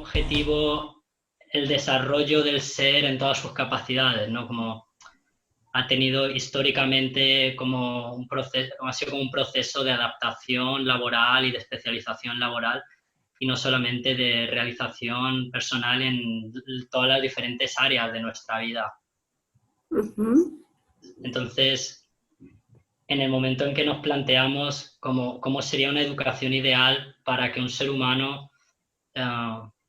objetivo el desarrollo del ser en todas sus capacidades, ¿no? Como ha tenido históricamente como un proceso, ha sido como un proceso de adaptación laboral y de especialización laboral, y no solamente de realización personal en todas las diferentes áreas de nuestra vida. Entonces, en el momento en que nos planteamos cómo sería una educación ideal para que un ser humano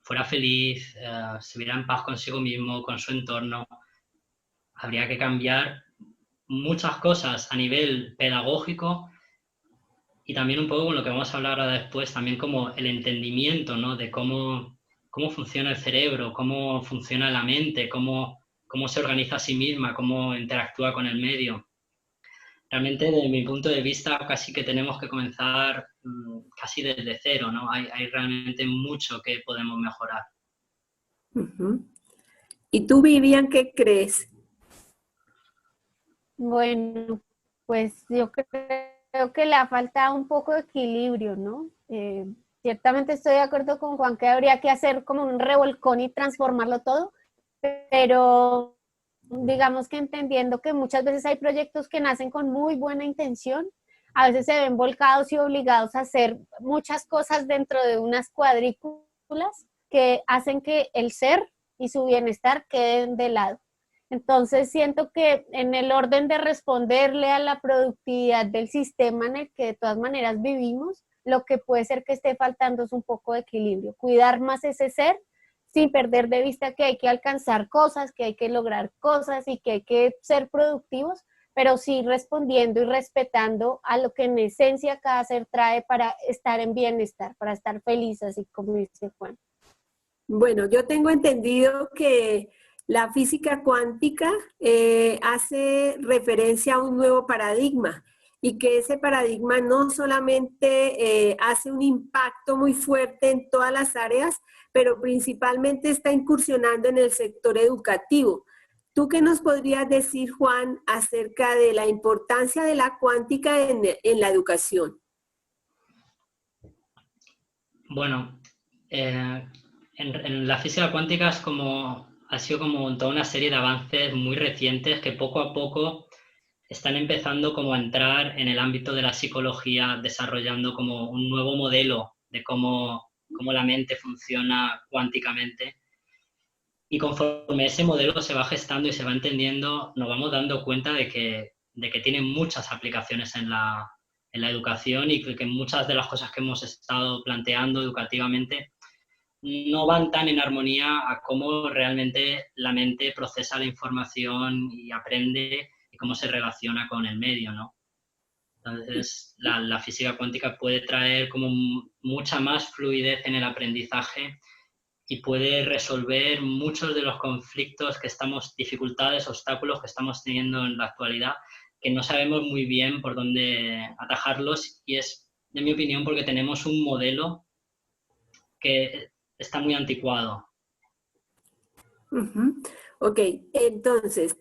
fuera feliz, se viera en paz consigo mismo, con su entorno, habría que cambiar muchas cosas a nivel pedagógico y también un poco con lo que vamos a hablar ahora después, también como el entendimiento, ¿no? De cómo funciona el cerebro, cómo funciona la mente, cómo se organiza a sí misma, cómo interactúa con el medio. Realmente, desde mi punto de vista, casi que tenemos que comenzar casi desde cero, ¿no? Hay realmente mucho que podemos mejorar. ¿Y tú, Vivian, qué crees? Bueno, pues yo creo que le ha faltado un poco de equilibrio, ¿no? Ciertamente estoy de acuerdo con Juan que habría que hacer como un revolcón y transformarlo todo, pero digamos que entendiendo que muchas veces hay proyectos que nacen con muy buena intención, a veces se ven volcados y obligados a hacer muchas cosas dentro de unas cuadrículas que hacen que el ser y su bienestar queden de lado. Entonces siento que en el orden de responderle a la productividad del sistema en el que de todas maneras vivimos, lo que puede ser que esté faltando es un poco de equilibrio, cuidar más ese ser sin perder de vista que hay que alcanzar cosas, que hay que lograr cosas y que hay que ser productivos, pero sí respondiendo y respetando a lo que en esencia cada ser trae para estar en bienestar, para estar feliz, así como dice Juan. Bueno, yo tengo entendido que la física cuántica hace referencia a un nuevo paradigma y que ese paradigma no solamente hace un impacto muy fuerte en todas las áreas, pero principalmente está incursionando en el sector educativo. ¿Tú qué nos podrías decir, Juan, acerca de la importancia de la cuántica en la educación? Bueno, en la física cuántica ha sido como toda una serie de avances muy recientes que poco a poco están empezando como a entrar en el ámbito de la psicología, desarrollando como un nuevo modelo de cómo la mente funciona cuánticamente. Y conforme ese modelo se va gestando y se va entendiendo, nos vamos dando cuenta de que tiene muchas aplicaciones en la educación y que muchas de las cosas que hemos estado planteando educativamente no van tan en armonía a cómo realmente la mente procesa la información y aprende y cómo se relaciona con el medio, ¿no? Entonces, la física cuántica puede traer como mucha más fluidez en el aprendizaje y puede resolver muchos de los conflictos dificultades, obstáculos que estamos teniendo en la actualidad, que no sabemos muy bien por dónde atajarlos, y es, en mi opinión, porque tenemos un modelo que está muy anticuado. Ok, entonces,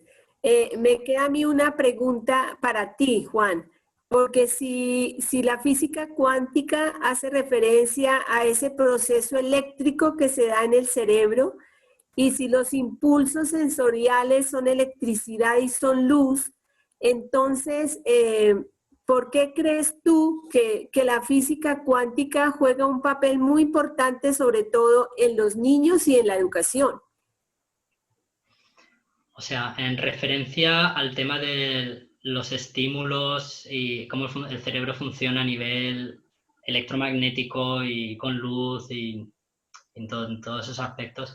me queda a mí una pregunta para ti, Juan, porque si la física cuántica hace referencia a ese proceso eléctrico que se da en el cerebro, y si los impulsos sensoriales son electricidad y son luz, entonces, ¿por qué crees tú que la física cuántica juega un papel muy importante, sobre todo en los niños y en la educación? O sea, en referencia al tema de los estímulos y cómo el cerebro funciona a nivel electromagnético y con luz y en todos esos aspectos,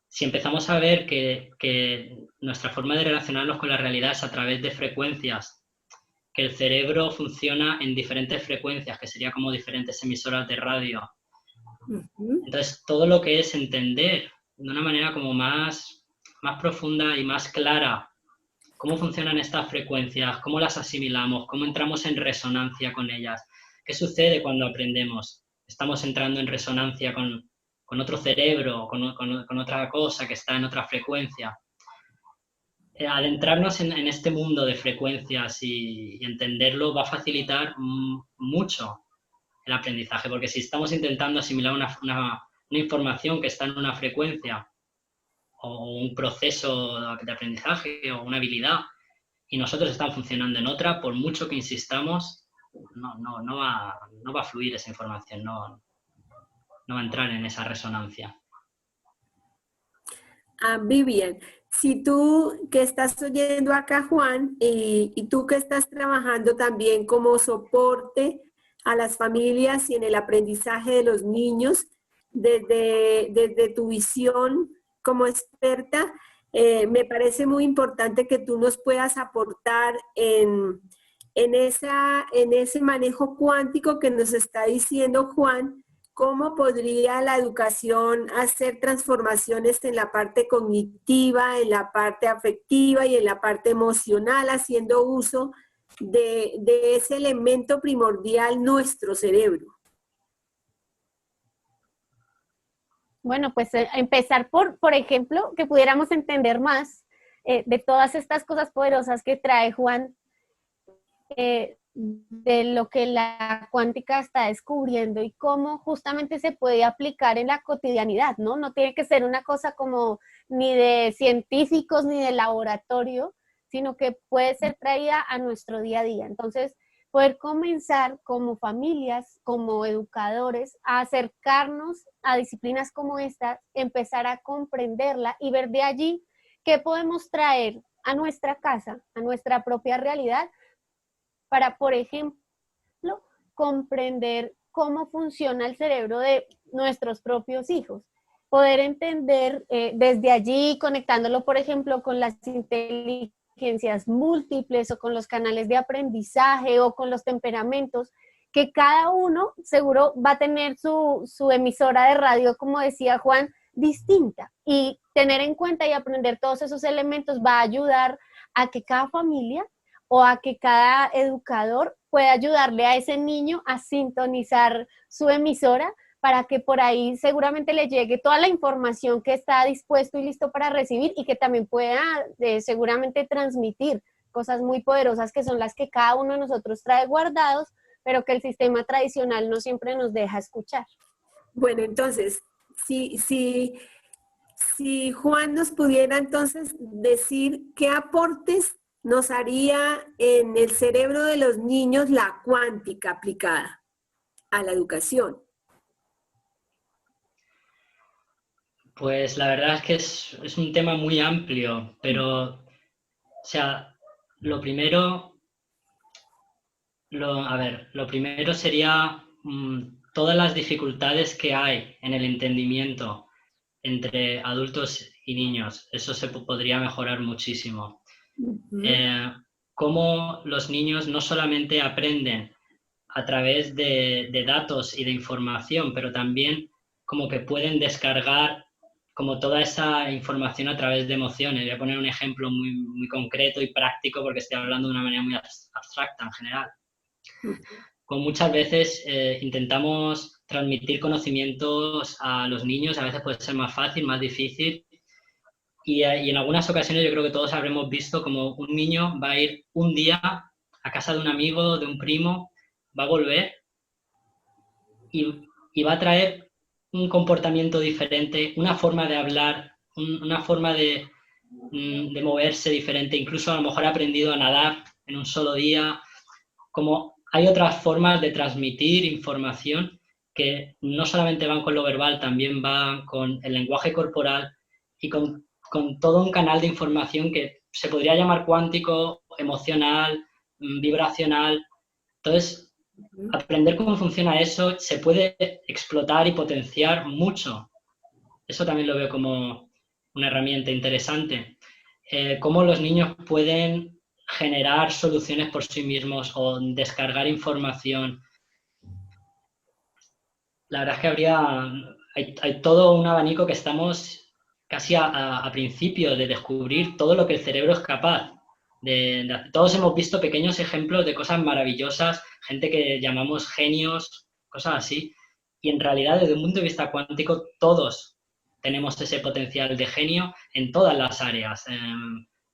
si empezamos a ver que nuestra forma de relacionarnos con la realidad es a través de frecuencias, que el cerebro funciona en diferentes frecuencias, que sería como diferentes emisoras de radio. Entonces, todo lo que es entender de una manera como más profunda y más clara cómo funcionan estas frecuencias, cómo las asimilamos, cómo entramos en resonancia con ellas. ¿Qué sucede cuando aprendemos? Estamos entrando en resonancia con otro cerebro, con otra cosa que está en otra frecuencia. Adentrarnos en este mundo de frecuencias y entenderlo va a facilitar mucho el aprendizaje, porque si estamos intentando asimilar una información que está en una frecuencia o un proceso de aprendizaje o una habilidad y nosotros estamos funcionando en otra, por mucho que insistamos, no va a fluir esa información, no va a entrar en esa resonancia. Vivian, si tú que estás oyendo acá, Juan, y tú que estás trabajando también como soporte a las familias y en el aprendizaje de los niños, desde tu visión como experta, me parece muy importante que tú nos puedas aportar en ese manejo cuántico que nos está diciendo Juan. ¿Cómo podría la educación hacer transformaciones en la parte cognitiva, en la parte afectiva y en la parte emocional, haciendo uso de ese elemento primordial, nuestro cerebro? Bueno, pues empezar por ejemplo, que pudiéramos entender más de todas estas cosas poderosas que trae Juan, de lo que la cuántica está descubriendo y cómo justamente se puede aplicar en la cotidianidad, ¿no? No tiene que ser una cosa como ni de científicos ni de laboratorio, sino que puede ser traída a nuestro día a día. Entonces, poder comenzar como familias, como educadores, a acercarnos a disciplinas como esta, empezar a comprenderla y ver de allí qué podemos traer a nuestra casa, a nuestra propia realidad, para, por ejemplo, comprender cómo funciona el cerebro de nuestros propios hijos. Poder entender desde allí, conectándolo, por ejemplo, con las inteligencias múltiples o con los canales de aprendizaje o con los temperamentos, que cada uno seguro va a tener su emisora de radio, como decía Juan, distinta. Y tener en cuenta y aprender todos esos elementos va a ayudar a que cada familia o a que cada educador pueda ayudarle a ese niño a sintonizar su emisora para que por ahí seguramente le llegue toda la información que está dispuesto y listo para recibir y que también pueda seguramente transmitir cosas muy poderosas que son las que cada uno de nosotros trae guardados, pero que el sistema tradicional no siempre nos deja escuchar. Bueno, entonces, si Juan nos pudiera entonces decir qué aportes nos haría en el cerebro de los niños la cuántica aplicada a la educación. Pues la verdad es que es un tema muy amplio, pero, o sea, lo primero sería todas las dificultades que hay en el entendimiento entre adultos y niños. Eso se podría mejorar muchísimo. Cómo los niños no solamente aprenden a través de datos y de información, pero también como que pueden descargar como toda esa información a través de emociones. Voy a poner un ejemplo muy, muy concreto y práctico porque estoy hablando de una manera muy abstracta en general. Como muchas veces intentamos transmitir conocimientos a los niños, a veces puede ser más fácil, más difícil. Y en algunas ocasiones yo creo que todos habremos visto como un niño va a ir un día a casa de un amigo, de un primo, va a volver y va a traer un comportamiento diferente, una forma de hablar, una forma de moverse diferente, incluso a lo mejor ha aprendido a nadar en un solo día. Como hay otras formas de transmitir información que no solamente van con lo verbal, también van con el lenguaje corporal y con todo un canal de información que se podría llamar cuántico, emocional, vibracional. Entonces, aprender cómo funciona eso se puede explotar y potenciar mucho. Eso también lo veo como una herramienta interesante. Cómo los niños pueden generar soluciones por sí mismos o descargar información. La verdad es que hay todo un abanico que estamos casi a principio de descubrir todo lo que el cerebro es capaz de hacer. Todos hemos visto pequeños ejemplos de cosas maravillosas, gente que llamamos genios, cosas así, y en realidad desde un punto de vista cuántico todos tenemos ese potencial de genio en todas las áreas,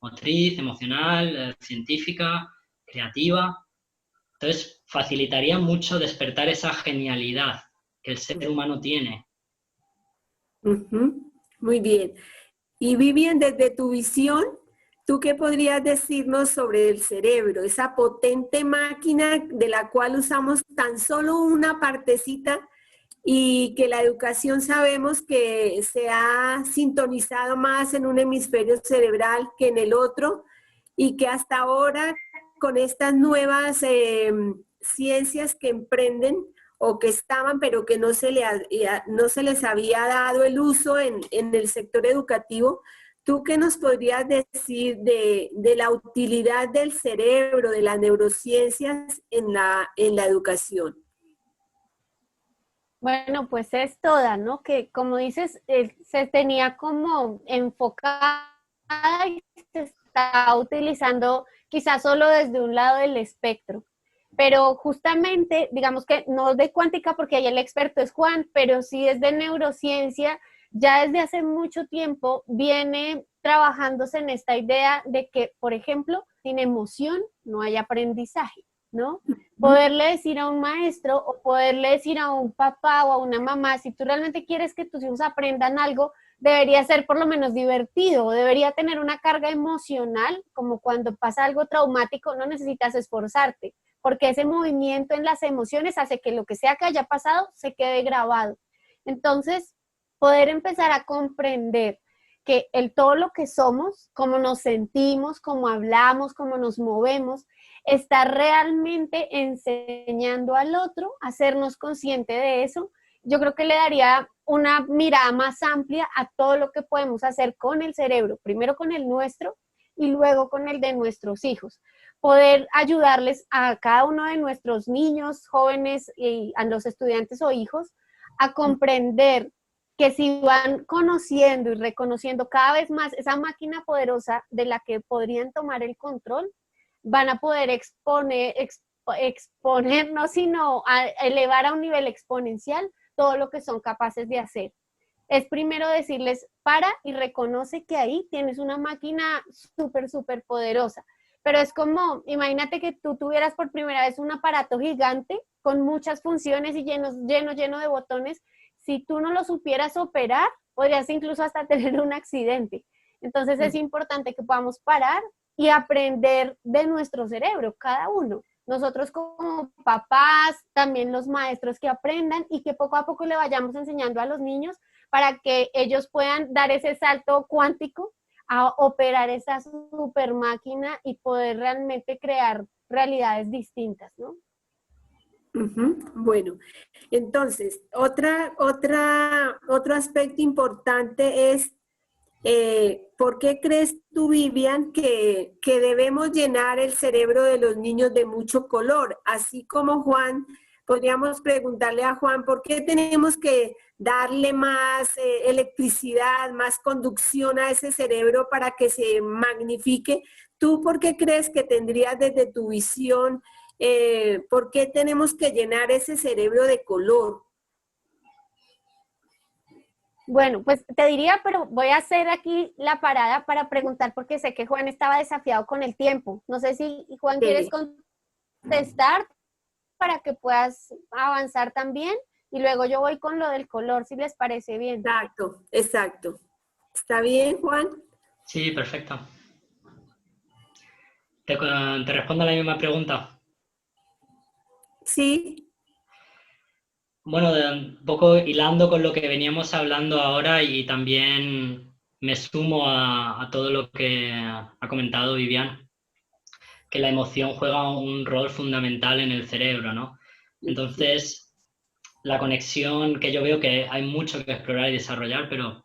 motriz, emocional, científica, creativa. Entonces facilitaría mucho despertar esa genialidad que el ser humano tiene. Ujú, muy bien. Y Vivian, desde tu visión, ¿tú qué podrías decirnos sobre el cerebro, esa potente máquina de la cual usamos tan solo una partecita y que la educación sabemos que se ha sintonizado más en un hemisferio cerebral que en el otro y que hasta ahora con estas nuevas ciencias que emprenden o que estaban pero que no se les había dado el uso en el sector educativo? ¿Tú qué nos podrías decir de la utilidad del cerebro, de las neurociencias en la educación? Bueno, pues es toda, ¿no? Que como dices, se tenía como enfocada y se está utilizando quizás solo desde un lado del espectro. Pero justamente, digamos que no de cuántica porque ahí el experto es Juan, pero sí es de neurociencia, ya desde hace mucho tiempo viene trabajándose en esta idea de que, por ejemplo, sin emoción no hay aprendizaje, ¿no? Poderle decir a un maestro o poderle decir a un papá o a una mamá, si tú realmente quieres que tus hijos aprendan algo, debería ser por lo menos divertido, debería tener una carga emocional, como cuando pasa algo traumático, no necesitas esforzarte, porque ese movimiento en las emociones hace que lo que sea que haya pasado se quede grabado. Entonces, poder empezar a comprender que todo lo que somos, cómo nos sentimos, cómo hablamos, cómo nos movemos, está realmente enseñando al otro a hacernos consciente de eso. Yo creo que le daría una mirada más amplia a todo lo que podemos hacer con el cerebro, primero con el nuestro y luego con el de nuestros hijos. Poder ayudarles a cada uno de nuestros niños, jóvenes y a los estudiantes o hijos a comprender que si van conociendo y reconociendo cada vez más esa máquina poderosa de la que podrían tomar el control, van a poder exponer, no, sino a elevar a un nivel exponencial todo lo que son capaces de hacer. Es primero decirles, para y reconoce que ahí tienes una máquina súper, súper poderosa. Pero es como, imagínate que tú tuvieras por primera vez un aparato gigante con muchas funciones y lleno de botones. Si tú no lo supieras operar, podrías incluso hasta tener un accidente. Entonces es importante que podamos parar y aprender de nuestro cerebro, cada uno. Nosotros como papás, también los maestros que aprendan y que poco a poco le vayamos enseñando a los niños para que ellos puedan dar ese salto cuántico a operar esa super máquina y poder realmente crear realidades distintas, ¿no? Ujú, bueno, entonces, otro aspecto importante es, ¿por qué crees tú, Vivian, que debemos llenar el cerebro de los niños de mucho color? Así como Juan, podríamos preguntarle a Juan, ¿por qué tenemos que darle más electricidad, más conducción a ese cerebro para que se magnifique? ¿Tú por qué crees que tendrías desde tu visión, por qué tenemos que llenar ese cerebro de color? Bueno, pues te diría, pero voy a hacer aquí la parada para preguntar porque sé que Juan estaba desafiado con el tiempo. No sé si Juan quieres Sí. contestar para que puedas avanzar también y luego yo voy con lo del color, si les parece bien. Exacto, exacto. ¿Está bien, Juan? Sí, perfecto. ¿Te respondo a la misma pregunta? Sí. Bueno, un poco hilando con lo que veníamos hablando ahora y también me sumo a todo lo que ha comentado Vivian, que la emoción juega un rol fundamental en el cerebro, ¿no? Entonces, la conexión que yo veo que hay mucho que explorar y desarrollar, pero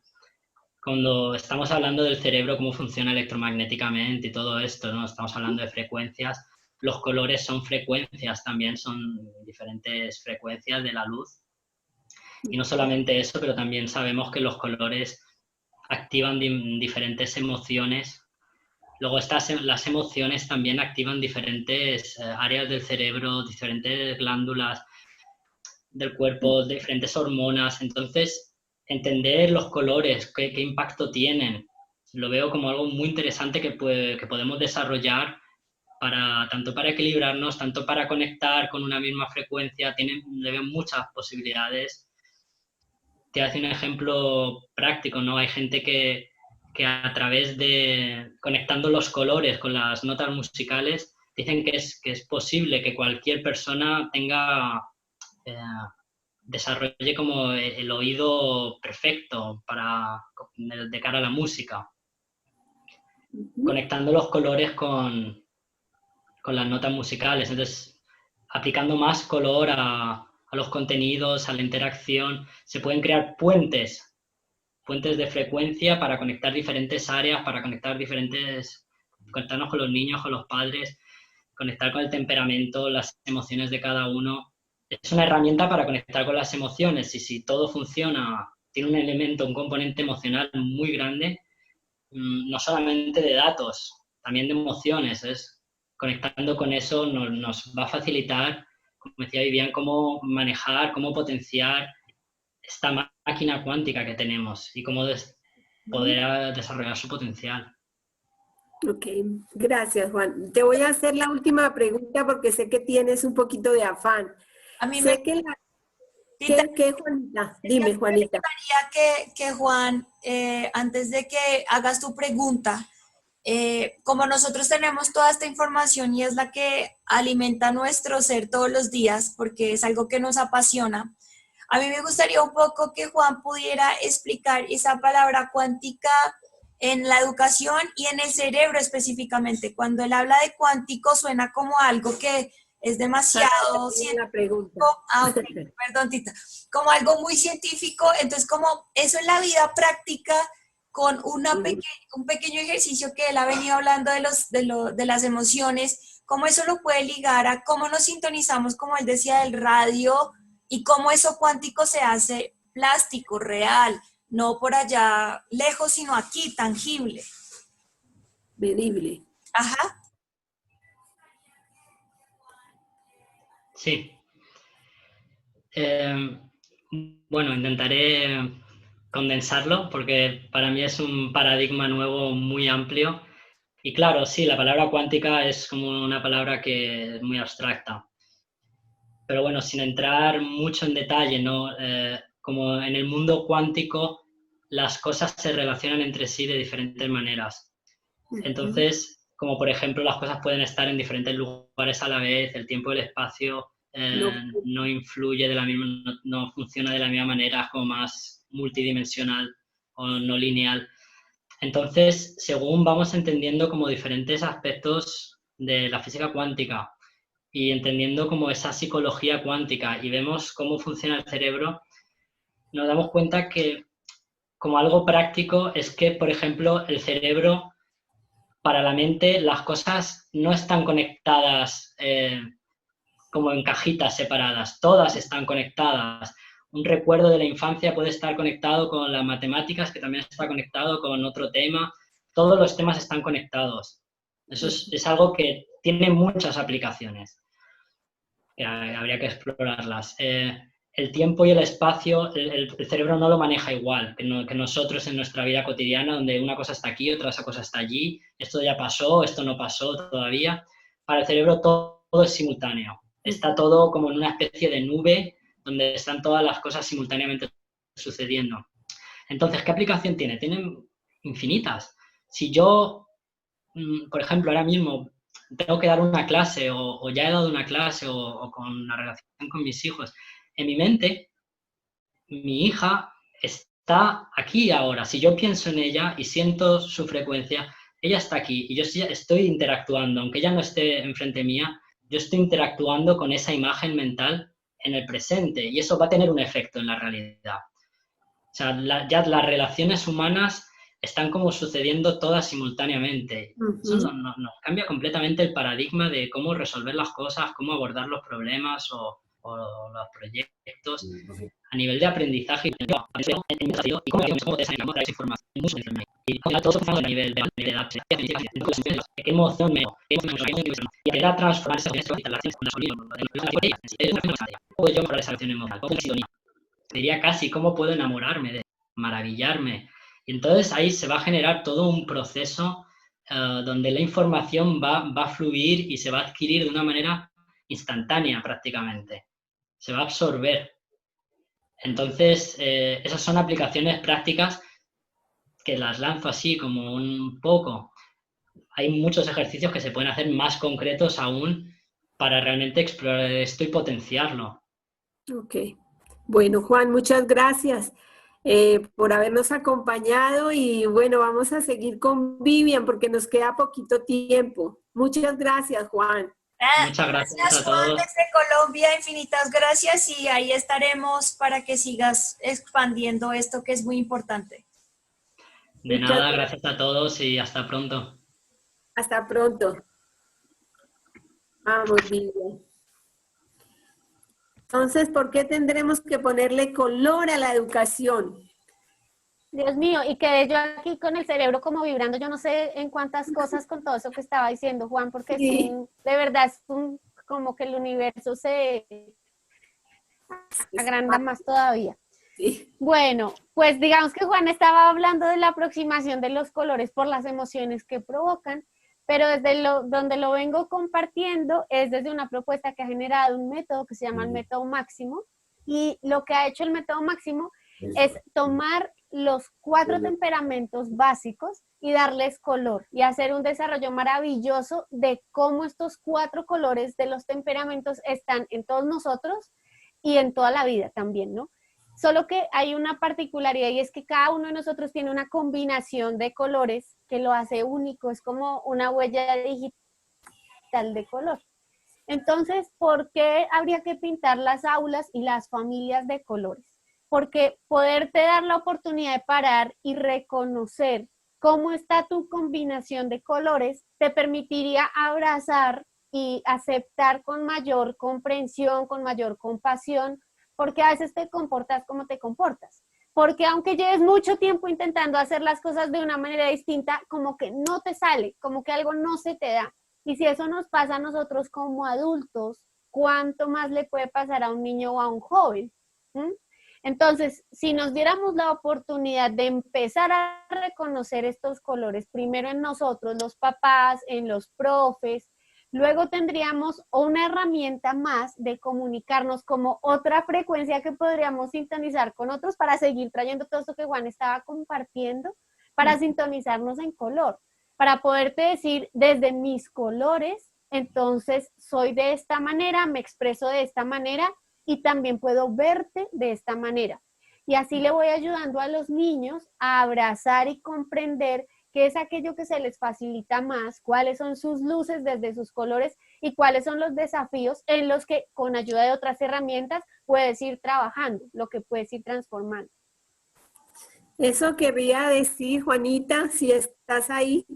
cuando estamos hablando del cerebro, cómo funciona electromagnéticamente y todo esto, ¿no? Estamos hablando de frecuencias. Los colores son frecuencias también, son diferentes frecuencias de la luz. Y no solamente eso, pero también sabemos que los colores activan diferentes emociones. Luego las emociones también activan diferentes áreas del cerebro, diferentes glándulas del cuerpo, diferentes hormonas. Entonces, entender los colores, qué impacto tienen, lo veo como algo muy interesante que podemos desarrollar tanto para equilibrarnos, tanto para conectar con una misma frecuencia. Le veo muchas posibilidades te hace un ejemplo práctico, ¿no? Hay gente que a través de conectando los colores con las notas musicales, dicen que es posible que cualquier persona tenga, desarrolle como el oído perfecto de cara a la música, conectando los colores con las notas musicales. Entonces, aplicando más color a los contenidos, a la interacción, se pueden crear puentes de frecuencia para conectar diferentes áreas, para conectarnos con los niños, con los padres, conectar con el temperamento, las emociones de cada uno. Es una herramienta para conectar con las emociones, y si todo funciona, tiene un elemento, un componente emocional muy grande, no solamente de datos, también de emociones. Conectando con eso nos va a facilitar, como decía Vivian, cómo manejar, cómo potenciar esta máquina cuántica que tenemos y cómo poder desarrollar su potencial. Ok, gracias, Juan. Te voy a hacer la última pregunta porque sé que tienes un poquito de afán. A mí sé que la... ¿Qué, Juanita? Dime, Juanita. Me gustaría que Juan, antes de que hagas tu pregunta, como nosotros tenemos toda esta información y es la que alimenta nuestro ser todos los días, porque es algo que nos apasiona, a mí me gustaría un poco que Juan pudiera explicar esa palabra cuántica en la educación y en el cerebro específicamente. Cuando él habla de cuántico suena como algo que es demasiado científico. Perdón, Tita. Como algo muy científico. Entonces, como eso en la vida práctica, con un pequeño ejercicio que él ha venido hablando de las emociones, cómo eso lo puede ligar a cómo nos sintonizamos, como él decía, del radio, y cómo eso cuántico se hace plástico, real, no por allá lejos, sino aquí, tangible. Medible. Ajá. Sí. Bueno, intentaré condensarlo porque para mí es un paradigma nuevo muy amplio. Y claro, sí, la palabra cuántica es como una palabra que es muy abstracta. Pero bueno, sin entrar mucho en detalle, ¿no? Como en el mundo cuántico las cosas se relacionan entre sí de diferentes maneras. Entonces, como por ejemplo las cosas pueden estar en diferentes lugares a la vez, el tiempo y el espacio no influye de la misma, no funciona de la misma manera, es como más multidimensional o no lineal. Entonces, según vamos entendiendo como diferentes aspectos de la física cuántica y entendiendo como esa psicología cuántica y vemos cómo funciona el cerebro, nos damos cuenta que como algo práctico es que, por ejemplo, el cerebro, para la mente, las cosas no están conectadas como en cajitas separadas, todas están conectadas. Un recuerdo de la infancia puede estar conectado con las matemáticas, que también está conectado con otro tema. Todos los temas están conectados. Eso es algo que tiene muchas aplicaciones. Habría que explorarlas. El tiempo y el espacio, el cerebro no lo maneja igual que nosotros en nuestra vida cotidiana, donde una cosa está aquí, otra cosa está allí, esto ya pasó, esto no pasó todavía. Para el cerebro todo es simultáneo. Está todo como en una especie de nube donde están todas las cosas simultáneamente sucediendo. Entonces, ¿qué aplicación tiene? Tienen infinitas. Si yo, por ejemplo, ahora mismo tengo que dar una clase o ya he dado una clase o con la relación con mis hijos, en mi mente, mi hija está aquí ahora. Si yo pienso en ella y siento su frecuencia, ella está aquí y yo estoy interactuando, aunque ella no esté enfrente mía, yo estoy interactuando con esa imagen mental en el presente y eso va a tener un efecto en la realidad. O sea, ya las relaciones humanas están como sucediendo todas simultáneamente. Eso nos cambia completamente el paradigma de cómo resolver las cosas, cómo abordar los problemas o los proyectos a nivel de aprendizaje y cómo esa información y todo funciona a nivel de datos, qué emoción me y aprender a transformarse en estas relaciones con ¿cómo yo mejorar esa relación emocional? Diría casi cómo puedo enamorarme, maravillarme. Y entonces ahí se va a generar todo un proceso donde la información va a fluir y se va a adquirir de una manera instantánea prácticamente. Se va a absorber. Entonces, esas son aplicaciones prácticas que las lanzo así como un poco. Hay muchos ejercicios que se pueden hacer más concretos aún para realmente explorar esto y potenciarlo. Ok. Bueno, Juan, muchas gracias por habernos acompañado y bueno, vamos a seguir con Vivian porque nos queda poquito tiempo. Muchas gracias, Juan. Muchas gracias a Juan, todos. desde Colombia, infinitas gracias y ahí estaremos para que sigas expandiendo esto que es muy importante. De Muchas nada, gracias. gracias a todos y hasta pronto. Hasta pronto. Vamos, Vivian. Entonces, ¿por qué tendremos que ponerle color a la educación? Dios mío, y quedé yo aquí con el cerebro como vibrando, yo no sé en cuántas cosas con todo eso que estaba diciendo Juan, porque Sí. de verdad es como que el universo se agranda más todavía. Sí. Bueno, pues digamos que Juan estaba hablando de la aproximación de los colores por las emociones que provocan, pero desde donde lo vengo compartiendo es desde una propuesta que ha generado un método que se llama el método máximo, y lo que ha hecho el método máximo es tomar los 4 temperamentos básicos y darles color y hacer un desarrollo maravilloso de cómo estos 4 colores de los temperamentos están en todos nosotros y en toda la vida también, ¿no? Solo que hay una particularidad y es que cada uno de nosotros tiene una combinación de colores que lo hace único, es como una huella digital de color. Entonces, ¿por qué habría que pintar las aulas y las familias de colores? Porque poderte dar la oportunidad de parar y reconocer cómo está tu combinación de colores te permitiría abrazar y aceptar con mayor comprensión, con mayor compasión, porque a veces te comportas como te comportas. Porque aunque lleves mucho tiempo intentando hacer las cosas de una manera distinta, como que no te sale, como que algo no se te da. Y si eso nos pasa a nosotros como adultos, ¿cuánto más le puede pasar a un niño o a un joven? ¿Mm? Entonces, si nos diéramos la oportunidad de empezar a reconocer estos colores, primero en nosotros, los papás, en los profes, luego tendríamos una herramienta más de comunicarnos como otra frecuencia que podríamos sintonizar con otros para seguir trayendo todo esto que Juan estaba compartiendo, para sintonizarnos en color, para poderte decir desde mis colores, entonces soy de esta manera, me expreso de esta manera y también puedo verte de esta manera. Y así le voy ayudando a los niños a abrazar y comprender qué es aquello que se les facilita más, cuáles son sus luces desde sus colores y cuáles son los desafíos en los que con ayuda de otras herramientas puedes ir trabajando, lo que puedes ir transformando. Eso quería decir, Juanita, si estás ahí,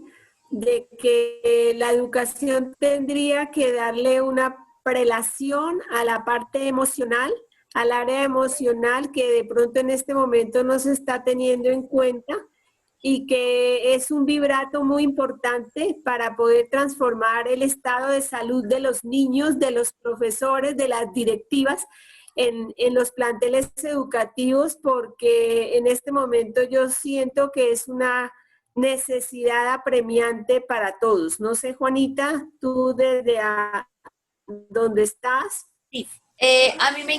de que la educación tendría que darle una prelación a la parte emocional, al área emocional que de pronto en este momento no se está teniendo en cuenta y que es un vibrato muy importante para poder transformar el estado de salud de los niños, de los profesores, de las directivas en los planteles educativos, porque en este momento yo siento que es una necesidad apremiante para todos. No sé, Juanita, tú desde donde estás. Sí. A mí me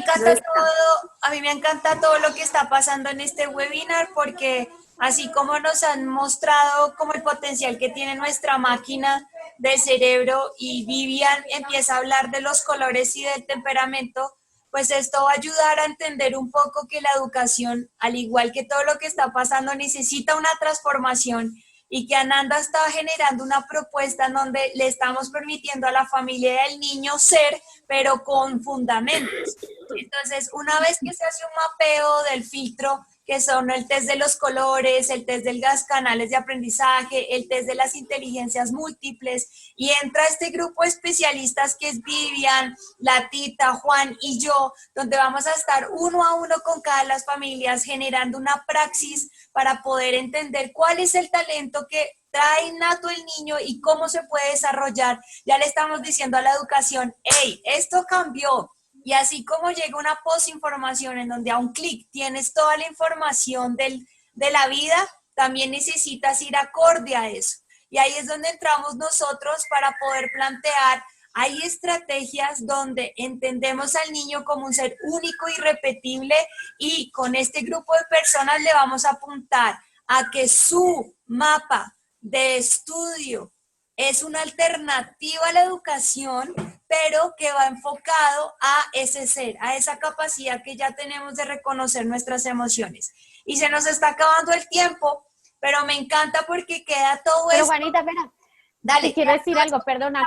encanta todo lo que está pasando en este webinar porque así como nos han mostrado como el potencial que tiene nuestra máquina del cerebro y Vivian empieza a hablar de los colores y del temperamento, pues esto va a ayudar a entender un poco que la educación, al igual que todo lo que está pasando, necesita una transformación y que Ananda está generando una propuesta en donde le estamos permitiendo a la familia del niño ser, pero con fundamentos. Entonces, una vez que se hace un mapeo del filtro, que son el test de los colores, el test de las canales de aprendizaje, el test de las inteligencias múltiples, y entra este grupo de especialistas que es Vivian, la Tita, Juan y yo, donde vamos a estar uno a uno con cada de las familias generando una praxis para poder entender cuál es el talento que trae innato el niño y cómo se puede desarrollar. Ya le estamos diciendo a la educación, hey, esto cambió. Y así como llega una posinformación en donde a un clic tienes toda la información de la vida, también necesitas ir acorde a eso. Y ahí es donde entramos nosotros para poder plantear hay estrategias donde entendemos al niño como un ser único, irrepetible, y con este grupo de personas le vamos a apuntar a que su mapa de estudio es una alternativa a la educación, pero que va enfocado a ese ser, a esa capacidad que ya tenemos de reconocer nuestras emociones. Y se nos está acabando el tiempo, pero me encanta porque queda todo Pero esto. Juanita, espera, Dale. te quiero decir algo, perdona,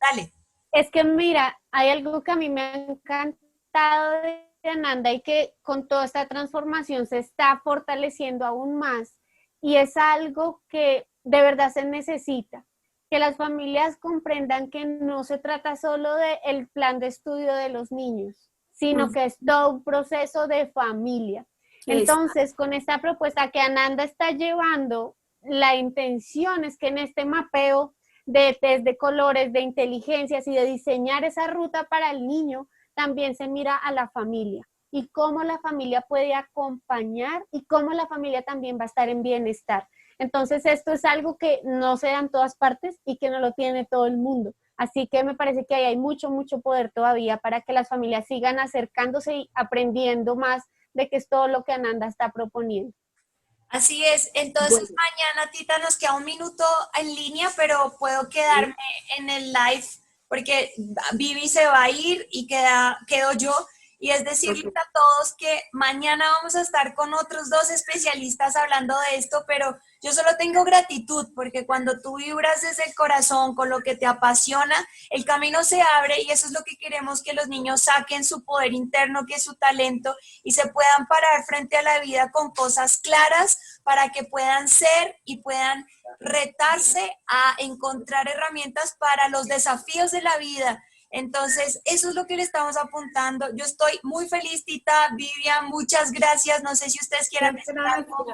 Dale. es que mira, hay algo que a mí me ha encantado de Ananda y que con toda esta transformación se está fortaleciendo aún más, y es algo que de verdad se necesita, que las familias comprendan que no se trata solo del plan de estudio de los niños, sino que es todo un proceso de familia. Entonces, con esta propuesta que Ananda está llevando, la intención es que en este mapeo de test de colores, de inteligencias y de diseñar esa ruta para el niño, también se mira a la familia y cómo la familia puede acompañar y cómo la familia también va a estar en bienestar. Entonces, esto es algo que no se da en todas partes y que no lo tiene todo el mundo. Así que me parece que ahí hay mucho, mucho poder todavía para que las familias sigan acercándose y aprendiendo más de qué es todo lo que Ananda está proponiendo. Así es. Entonces, mañana, Tita, nos queda un minuto en línea, pero puedo quedarme en el live porque Vivi se va a ir y quedo yo. Y es decirles a todos que mañana vamos a estar con otros 2 especialistas hablando de esto, pero yo solo tengo gratitud porque cuando tú vibras desde el corazón con lo que te apasiona, el camino se abre, y eso es lo que queremos, que los niños saquen su poder interno, que es su talento, y se puedan parar frente a la vida con cosas claras para que puedan ser y puedan retarse a encontrar herramientas para los desafíos de la vida. Entonces, eso es lo que le estamos apuntando. Yo estoy muy feliz, Tita, Vivian, muchas gracias. No sé si ustedes quieran decir algo.